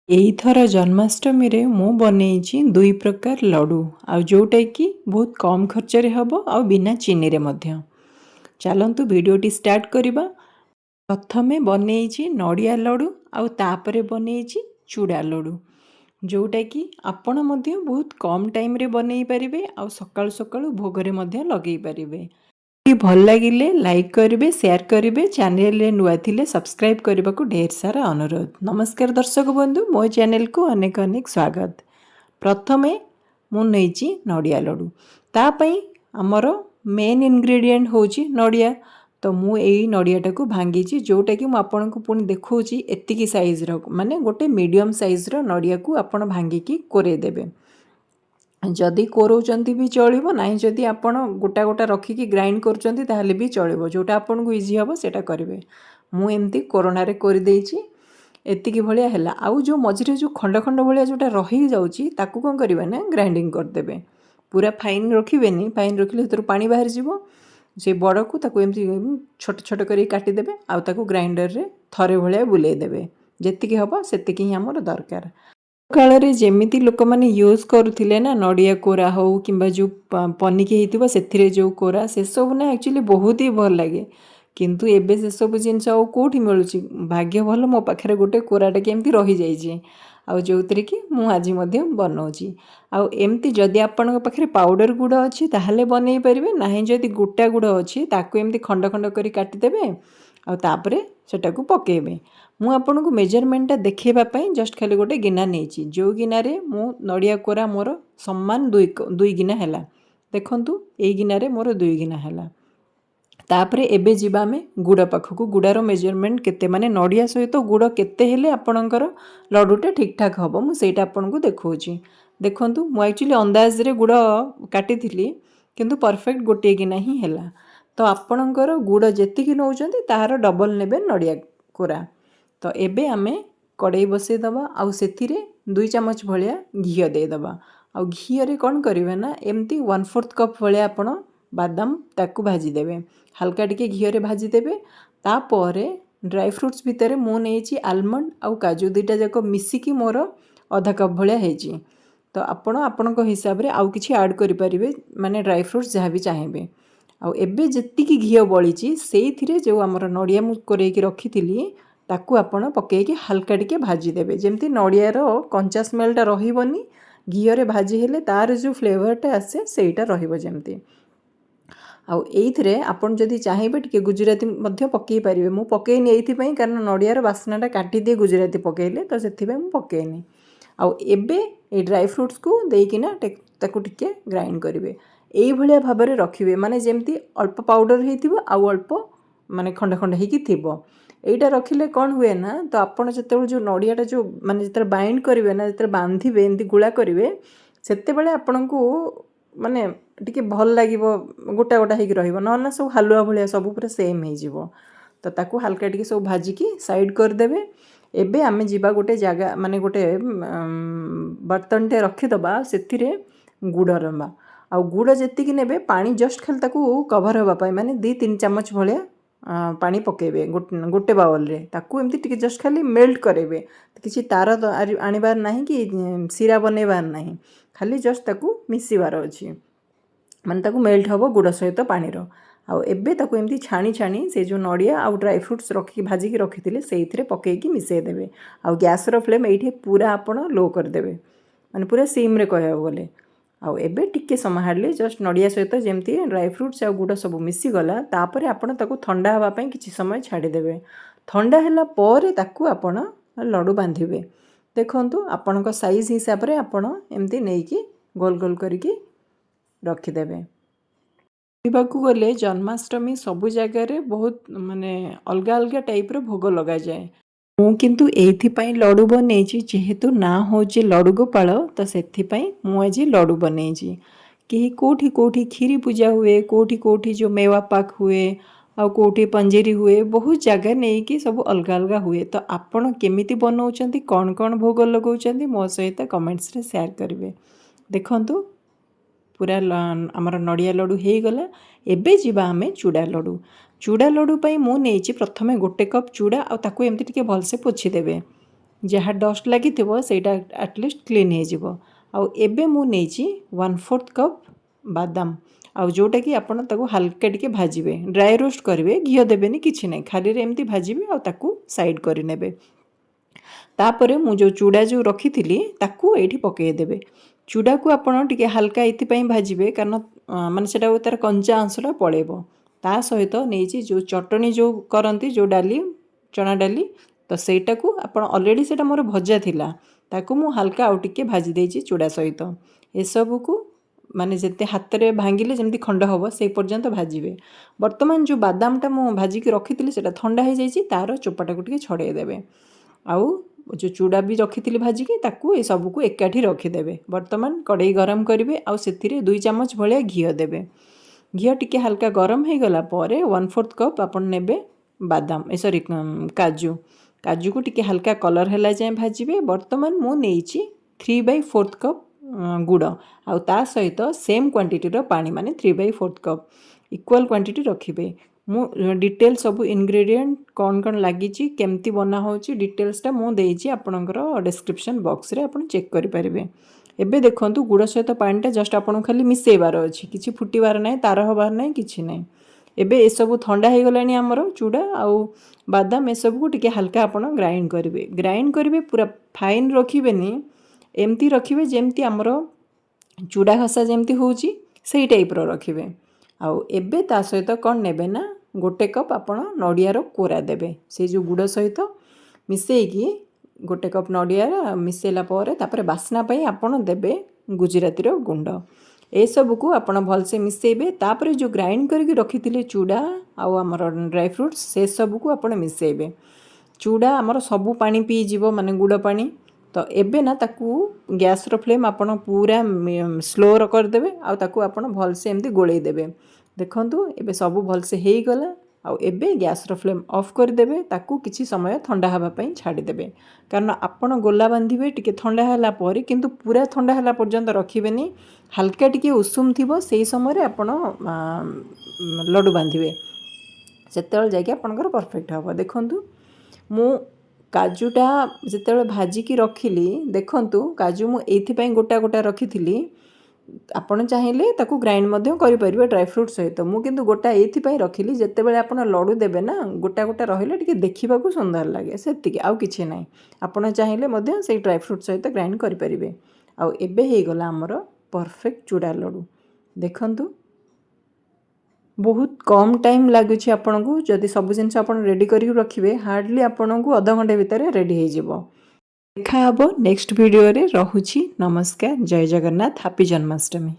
ଏଇଥର ଜନ୍ମାଷ୍ଟମୀରେ ମୁଁ ବନେଇଛି 2 ପ୍ରକାର ଲଡ଼ୁ ଆଉ ଯେଉଁଟାକି ବହୁତ କମ୍ ଖର୍ଚ୍ଚରେ ହେବ ଆଉ ବିନା ଚିନିରେ ମଧ୍ୟ। ଚାଲନ୍ତୁ ଭିଡ଼ିଓଟି ଷ୍ଟାର୍ଟ କରିବା। ପ୍ରଥମେ ବନେଇଛି ନଡ଼ିଆ ଲଡ଼ୁ ଆଉ ତାପରେ ବନେଇଛି ଚୂଡ଼ା ଲଡ଼ୁ, ଯେଉଁଟାକି ଆପଣ ମଧ୍ୟ ବହୁତ କମ୍ ଟାଇମ୍ରେ ବନେଇ ପାରିବେ ଆଉ ସକାଳୁ ସକାଳୁ ଭୋଗରେ ମଧ୍ୟ ଲଗେଇ ପାରିବେ। ଭଲ ଲାଗିଲେ ଲାଇକ୍ କରିବେ, ସେୟାର କରିବେ, ଚ୍ୟାନେଲରେ ନୂଆ ଥିଲେ ସବସ୍କ୍ରାଇବ୍ କରିବାକୁ ଢେର ସାରା ଅନୁରୋଧ। ନମସ୍କାର ଦର୍ଶକ ବନ୍ଧୁ, ମୋ ଚ୍ୟାନେଲକୁ ଅନେକ ଅନେକ ସ୍ୱାଗତ। ପ୍ରଥମେ ମୁଁ ନେଇଛି ନଡ଼ିଆ ଲଡ଼ୁ। ତା ପାଇଁ ଆମର ମେନ୍ ଇନଗ୍ରେଡ଼ିଏଣ୍ଟ ହେଉଛି ନଡ଼ିଆ। ତ ମୁଁ ଏଇ ନଡ଼ିଆଟାକୁ ଭାଙ୍ଗିଛି, ଯେଉଁଟାକି ମୁଁ ଆପଣଙ୍କୁ ପୁଣି ଦେଖାଉଛି ଏତିକି ସାଇଜ୍ର, ମାନେ ଗୋଟେ ମିଡ଼ିୟମ୍ ସାଇଜ୍ର ନଡ଼ିଆକୁ ଆପଣ ଭାଙ୍ଗିକି କୋରେଇ ଦେବେ। ଯଦି କୋରଉଛନ୍ତି ବି ଚଳିବ, ନାହିଁ ଯଦି ଆପଣ ଗୋଟା ଗୋଟା ରଖିକି ଗ୍ରାଇଣ୍ଡ କରୁଛନ୍ତି ତାହେଲେ ବି ଚଳିବ, ଯେଉଁଟା ଆପଣଙ୍କୁ ଇଜି ହେବ ସେଇଟା କରିବେ। ମୁଁ ଏମିତି କୋରଣାରେ କରିଦେଇଛି। ଏତିକି ଭଳିଆ ହେଲା। ଆଉ ଯେଉଁ ମଝିରେ ଯେଉଁ ଖଣ୍ଡ ଖଣ୍ଡ ଭଳିଆ ଯେଉଁଟା ରହିଯାଉଛି ତାକୁ କ'ଣ କରିବେ ନା ଗ୍ରାଇଣ୍ଡିଙ୍ଗ କରିଦେବେ। ପୁରା ଫାଇନ୍ ରଖିବେନି, ଫାଇନ୍ ରଖିଲେ ସେଥିରୁ ପାଣି ବାହାରିଯିବ। ସେ ବଡ଼କୁ ତାକୁ ଏମିତି ଛୋଟ ଛୋଟ କରିକି କାଟିଦେବେ ଆଉ ତାକୁ ଗ୍ରାଇଣ୍ଡରରେ ଥରେ ଭଳିଆ ବୁଲେଇ ଦେବେ। ଯେତିକି ହେବ ସେତିକି ହିଁ ଆମର ଦରକାର। କାଳରେ ଯେମିତି ଲୋକମାନେ ୟୁଜ୍ କରୁଥିଲେ ନା, ନଡ଼ିଆ କୋରା ହେଉ କିମ୍ବା ଯେଉଁ ପନିକି ହେଇଥିବ ସେଥିରେ ଯେଉଁ କୋରା, ସେସବୁ ନା ଆକ୍ଚୁଆଲି ବହୁତ ହି ଭଲ ଲାଗେ। କିନ୍ତୁ ଏବେ ସେସବୁ ଜିନିଷ ଆଉ କେଉଁଠି ମିଳୁଛି। ଭାଗ୍ୟ ଭଲ ମୋ ପାଖରେ ଗୋଟେ କୋରାଟେ କେମିତି ରହିଯାଇଛି, ଆଉ ଯେଉଁଥିରେ କି ମୁଁ ଆଜି ମଧ୍ୟ ବନାଉଛି। ଆଉ ଏମିତି ଯଦି ଆପଣଙ୍କ ପାଖରେ ପାଉଡ଼ର ଗୁଡ଼ ଅଛି ତାହେଲେ ବନେଇ ପାରିବେ, ନାହିଁ ଯଦି ଗୋଟା ଗୁଡ଼ ଅଛି ତାକୁ ଏମିତି ଖଣ୍ଡ ଖଣ୍ଡ କରି କାଟିଦେବେ ଆଉ ତାପରେ ସେଟାକୁ ପକାଇବେ। ମୁଁ ଆପଣଙ୍କୁ ମେଜରମେଣ୍ଟଟା ଦେଖାଇବା ପାଇଁ ଜଷ୍ଟ ଖାଲି ଗୋଟେ ଗିନା ନେଇଛି, ଯେଉଁ ଗିନାରେ ମୁଁ ନଡ଼ିଆ କୋରା ମୋର ସମାନ ଦୁଇ ଗିନା ହେଲା। ଦେଖନ୍ତୁ ଏଇ ଗିନାରେ ମୋର 2 ଗିନା ହେଲା। ତାପରେ ଏବେ ଯିବା ଆମେ ଗୁଡ଼ ପାଖକୁ। ଗୁଡ଼ର ମେଜରମେଣ୍ଟ କେତେ, ମାନେ ନଡ଼ିଆ ସହିତ ଗୁଡ଼ କେତେ ହେଲେ ଆପଣଙ୍କର ଲଡ଼ୁଟା ଠିକ୍ଠାକ୍ ହେବ, ମୁଁ ସେଇଟା ଆପଣଙ୍କୁ ଦେଖାଉଛି। ଦେଖନ୍ତୁ ମୁଁ ଆକ୍ଚୁଆଲି ଅନ୍ଦାଜରେ ଗୁଡ଼ କାଟିଥିଲି, କିନ୍ତୁ ପରଫେକ୍ଟ ଗୋଟିଏ ଗିନା ହିଁ ହେଲା। ତ ଆପଣଙ୍କର ଗୁଡ଼ ଯେତିକି ନେଉଛନ୍ତି ତାହାର ଡବଲ୍ ନେବେ ନଡ଼ିଆ କୋରା। ତ ଏବେ ଆମେ କଡ଼େଇ ବସାଇଦେବା ଆଉ ସେଥିରେ 2 ଚାମଚ ଭଳିଆ ଘିଅ ଦେଇଦେବା। ଆଉ ଘିଅରେ କ'ଣ କରିବେ ନା ଏମିତି 1/4 କପ୍ ଭଳିଆ ଆପଣ ବାଦାମ ତାକୁ ଭାଜିଦେବେ, ହାଲକା ଟିକେ ଘିଅରେ ଭାଜିଦେବେ। ତାପରେ ଡ୍ରାଏ ଫ୍ରୁଟ୍ସ ଭିତରେ ମୁଁ ନେଇଛି ଆଲମଣ୍ଡ ଆଉ କାଜୁ, ଦୁଇଟା ଯାକ ମିଶିକି ମୋର ଅଧା କପ୍ ଭଳିଆ ହେଇଛି। ତ ଆପଣ ଆପଣଙ୍କ ହିସାବରେ ଆଉ କିଛି ଆଡ଼୍ କରିପାରିବେ, ମାନେ ଡ୍ରାଏ ଫ୍ରୁଟ୍ସ ଯାହା ବି ଚାହିଁବେ। ଆଉ ଏବେ ଯେତିକି ଘିଅ ବଳିଛି ସେଇଥିରେ ଯେଉଁ ଆମର ନଡ଼ିଆ ମୁଁ କୋରେଇକି ରଖିଥିଲି ତାକୁ ଆପଣ ପକାଇକି ହାଲକା ଟିକେ ଭାଜିଦେବେ, ଯେମିତି ନଡ଼ିଆର କଞ୍ଚା ସ୍ମେଲ୍ଟା ରହିବନି, ଘିଅରେ ଭାଜି ହେଲେ ତା'ର ଯେଉଁ ଫ୍ଲେଭରଟା ଆସେ ସେଇଟା ରହିବ ଯେମିତି। ଆଉ ଏଇଥିରେ ଆପଣ ଯଦି ଚାହିଁବେ ଟିକେ ଗୁଜୁରାତି ମଧ୍ୟ ପକାଇ ପାରିବେ। ମୁଁ ପକାଇନି ଏଇଥିପାଇଁ କାରଣ ନଡ଼ିଆର ବାସ୍ନାଟା କାଟିଦିଏ ଗୁଜୁରାତି ପକାଇଲେ, ତ ସେଥିପାଇଁ ମୁଁ ପକାଇନି। ଆଉ ଏବେ ଏଇ ଡ୍ରାଏ ଫ୍ରୁଟ୍ସକୁ ଦେଇକିନା ତାକୁ ଟିକେ ଗ୍ରାଇଣ୍ଡ କରିବେ। ଏଇଭଳିଆ ଭାବରେ ରଖିବେ, ମାନେ ଯେମିତି ଅଳ୍ପ ପାଉଡ଼ର ହେଇଥିବ ଆଉ ଅଳ୍ପ ମାନେ ଖଣ୍ଡ ଖଣ୍ଡ ହେଇକି ଥିବ। ଏଇଟା ରଖିଲେ କ'ଣ ହୁଏ ନା, ତ ଆପଣ ଯେତେବେଳେ ଯେଉଁ ନଡ଼ିଆଟା ଯେଉଁ ମାନେ ଯେତେବେଳେ ବାଇଣ୍ଡ କରିବେ ନା, ଯେତେବେଳେ ବାନ୍ଧିବେ ଏମିତି ଗୁଳା କରିବେ, ସେତେବେଳେ ଆପଣଙ୍କୁ ମାନେ ଟିକେ ଭଲ ଲାଗିବ, ଗୋଟା ଗୋଟା ହେଇକି ରହିବ, ନହେଲେ ନା ସବୁ ହାଲୁଆ ଭଳିଆ ସବୁ ପୁରା ସେମ୍ ହେଇଯିବ। ତ ତାକୁ ହାଲକା ଟିକେ ସବୁ ଭାଜିକି ସାଇଡ଼୍ କରିଦେବେ। ଏବେ ଆମେ ଯିବା ଗୋଟେ ଜାଗା, ମାନେ ଗୋଟେ ବର୍ତ୍ତନଟେ ରଖିଦେବା, ସେଥିରେ ଗୁଡ଼ ନେବା। ଆଉ ଗୁଡ଼ ଯେତିକି ନେବେ ପାଣି ଜଷ୍ଟ ଖାଲି ତାକୁ କଭର୍ ହେବା ପାଇଁ, ମାନେ 2-3 ଚାମଚ ଭଳିଆ ପାଣି ପକାଇବେ ଗୋଟେ ବାଉଲରେ। ତାକୁ ଏମିତି ଟିକେ ଜଷ୍ଟ ଖାଲି ମେଲ୍ଟ କରାଇବେ, କିଛି ତାର ଆଣିବାର ନାହିଁ କି ଶିରା ବନେଇବାର ନାହିଁ, ଖାଲି ଜଷ୍ଟ ତାକୁ ମିଶିବାର ଅଛି, ମାନେ ତାକୁ ମେଲ୍ଟ ହେବ ଗୁଡ଼ ସହିତ ପାଣିର। ଆଉ ଏବେ ତାକୁ ଏମିତି ଛାଣି ଛାଣି ସେ ଯେଉଁ ନଡ଼ିଆ ଆଉ ଡ୍ରାଏ ଫ୍ରୁଟ୍ସ ରଖିକି ଭାଜିକି ରଖିଥିଲେ ସେଇଥିରେ ପକାଇକି ମିଶାଇ ଦେବେ। ଆଉ ଗ୍ୟାସ୍ର ଫ୍ଲେମ୍ ଏଇଠି ପୁରା ଆପଣ ଲୋ କରିଦେବେ, ମାନେ ପୁରା ସିମ୍ରେ କହିବାକୁ ଗଲେ। ଆଉ ଏବେ ଟିକେ ସମୟ ହାର୍ଡ଼ଲି ଜଷ୍ଟ ନଡ଼ିଆ ସହିତ ଯେମିତି ଡ୍ରାଏ ଫ୍ରୁଟ୍ସ ଆଉ ଗୁଡ଼ ସବୁ ମିଶିଗଲା, ତାପରେ ଆପଣ ତାକୁ ଥଣ୍ଡା ହେବା ପାଇଁ କିଛି ସମୟ ଛାଡ଼ିଦେବେ। ଥଣ୍ଡା ହେଲା ପରେ ତାକୁ ଆପଣ ଲଡ଼ୁ ବାନ୍ଧିବେ। ଦେଖନ୍ତୁ ଆପଣଙ୍କ ସାଇଜ୍ ହିସାବରେ ଆପଣ ଏମିତି ନେଇକି ଗୋଲ ଗୋଲ କରିକି ରଖିଦେବେ। କହିବାକୁ ଗଲେ ଜନ୍ମାଷ୍ଟମୀ ସବୁ ଜାଗାରେ ବହୁତ ମାନେ ଅଲଗା ଅଲଗା ଟାଇପ୍ର ଭୋଗ ଲଗାଯାଏ। ମୁଁ କିନ୍ତୁ ଏଇଥିପାଇଁ ଲଡ଼ୁ ବନେଇଛି, ଯେହେତୁ ନାଁ ହେଉଛି ଲଡ଼ୁ ଗୋପାଳ, ତ ସେଥିପାଇଁ ମୁଁ ଆଜି ଲଡ଼ୁ ବନେଇଛି। କେହି କେଉଁଠି କେଉଁଠି କ୍ଷୀରି ପୂଜା ହୁଏ, କେଉଁଠି କେଉଁଠି ଯେଉଁ ମେୱା ପାକ୍ ହୁଏ, ଆଉ କେଉଁଠି ପଞ୍ଜେରୀ ହୁଏ, ବହୁତ ଜାଗା ନେଇକି ସବୁ ଅଲଗା ଅଲଗା ହୁଏ। ତ ଆପଣ କେମିତି ବନାଉଛନ୍ତି, କ'ଣ କ'ଣ ଭୋଗ ଲଗାଉଛନ୍ତି, ମୋ ସହିତ କମେଣ୍ଟସରେ ସେୟାର କରିବେ। ଦେଖନ୍ତୁ ପୁରା ଆମର ନଡ଼ିଆ ଲଡ଼ୁ ହେଇଗଲା। ଏବେ ଯିବା ଆମେ ଚୂଡ଼ା ଲଡ଼ୁ। ଚୂଡ଼ା ଲଡ଼ୁ ପାଇଁ ମୁଁ ନେଇଛି ପ୍ରଥମେ 1 କପ୍ ଚୂଡ଼ା, ଆଉ ତାକୁ ଏମିତି ଟିକେ ଭଲସେ ପୋଛିଦେବେ। जहाँ डस्ट लगी सेटा एटलिस्ट क्लीन हो। आउ एबे मु नेछि 1/4 कप बादाम आउ जोटा कि आपण ताको हल्का टिके भाजिबे ड्राई रोस्ट करेंगे घी देबेनी किछि नै खाली रे एमती भाजिबे आउ ताको साइड करि नेबे। तापरे मु जो चूड़ा जो रखी ताकू एठी पकई देबे। चूड़ा को आपण टिके हल्का एथि भाजिबे कारण माने सेटा तार कंचा अंशटा पळेबो। ता सहित नेछि जो चटनी जो करंती जो डाली चना डाली तो सेटा को आपण ऑलरेडी सेटा मोर भजा थिला ताकू मु हल्का आउ टिके भाजी देछि चूड़ा सहित। ए सब को माने जेते हाथ रे भांगिले जेमती खंड हबो से पर्यंत भाजिबे। वर्तमान जो बादामटा मु भाजी के रखिथिली सेटा ठंडा हो जाइछि तार चोपाटा को टिके छड़े देबे। आउ जो चूड़ा भी रखी भाजिकी ताकू ए सब को एकाठी रखीदेवे। वर्तमान कड़ई गरम करेंगे आउ से 2 चम्मच भाया घी देवे। घी टिके हल्का गरम हो गला 1/4 कप आपन नेबे बादाम सॉरी काजू काजू को टिके हल्का कलर है जाए भाजिबे। वर्तमान मु नेछि 3/4 कप गुड़ आउ ता सहित सेम क्वांटिटी रो पानी माने 3/4 कप इक्वल क्वांटिटी रखिबे। मु डिटेल सब इंग्रेडिएंट कौन कौन लगी केमती बना हो डिटेल्सटा मु देछि आपनकर डिस्क्रिप्शन बॉक्स रे आपन चेक करि परिबे। एबे देखंतु गुड़ सहित पानीटा जस्ट आपन खाली मिसेबार अछि किछि फुटीबार नै तार हबार नै किछि नै। एबे ए सब ठंडा हो गलानी हमर चूड़ा आउ बादाम ए सब को टिके हल्का आपन ग्राइंड करिवे पूरा फाइन रखिबेनी एमती रखिबे जेमती हमर चूड़ा घसा जेमती होउची सेही टाइप रो रखिबे। आउ एबे ता सहित कौन नेबे ना 1 कप आपण नड़ियार कोरा देबे से जो गुड़ सहित मिसेकी 1 कप नड़िया मिसेला तापर बास्ना पाई आपण देबे गुजराती गुंड ए सब को आपण भलसे मिसेबे। तापर जो ग्राइंड करके रखिथिले चूड़ा आउ हमर ड्राई फ्रूट्स से सब को आपण मिसेबे। चूड़ा हमर सबु पानी पी जीवो माने गुड़ पानी तो एबे ना ताकू गैस रो फ्लेम आपण पूरा स्लो रो कर देबे आउ ताकू आपण भलसे एमती गोळेई देबे। देखंतु एबे सब भलसे हेई गला आउ एबे गैस रो फ्लेम ऑफ कर देबे ताकू किछि समय ठंडा हवा पई छाडी देबे कारण आपण गोला बांधिबे टिके ठंडा हला परे किंतु पूरा ठंडा हला पर्यंत रखिबेनी हल्का टिके उषुम थिबो सेही समय रे आपण लड्डू बांधिबे सेतेल जाके आपनकर परफेक्ट हबो। देखंतु मु काजूटा जिते भाजिकी रखिली देखंतु काजू मु एथि पई गोटा गोटा रखिथिली आपण चाहिए ताकू ग्राइंड मध्य करि परिबे ड्राई फ्रूट सहित मु किंतु गोटा एथि पई रखिली जेते बेले आपण लड्डू देबे ना गोटा गोटा रहिले टिके देखिबा को सुंदर लागे सेतिके आउ किछि नै आपण चाहिए मध्य से ड्राई फ्रूट सहित ग्राइंड करि परिबे। आउ एबे हे गला हमर परफेक्ट चूड़ा लड्डू। देखंतु बहुत कम टाइम लागुछि आपन को जदि सब जिनस आपन रेडी करि रखिबे हार्डली आपन को आधा घंटे भितर रेडी हो जिवो। देखा हबो नेक्स्ट वीडियो रे। रहुछि नमस्कार जय जगन्नाथ हैप्पी जन्माष्टमी।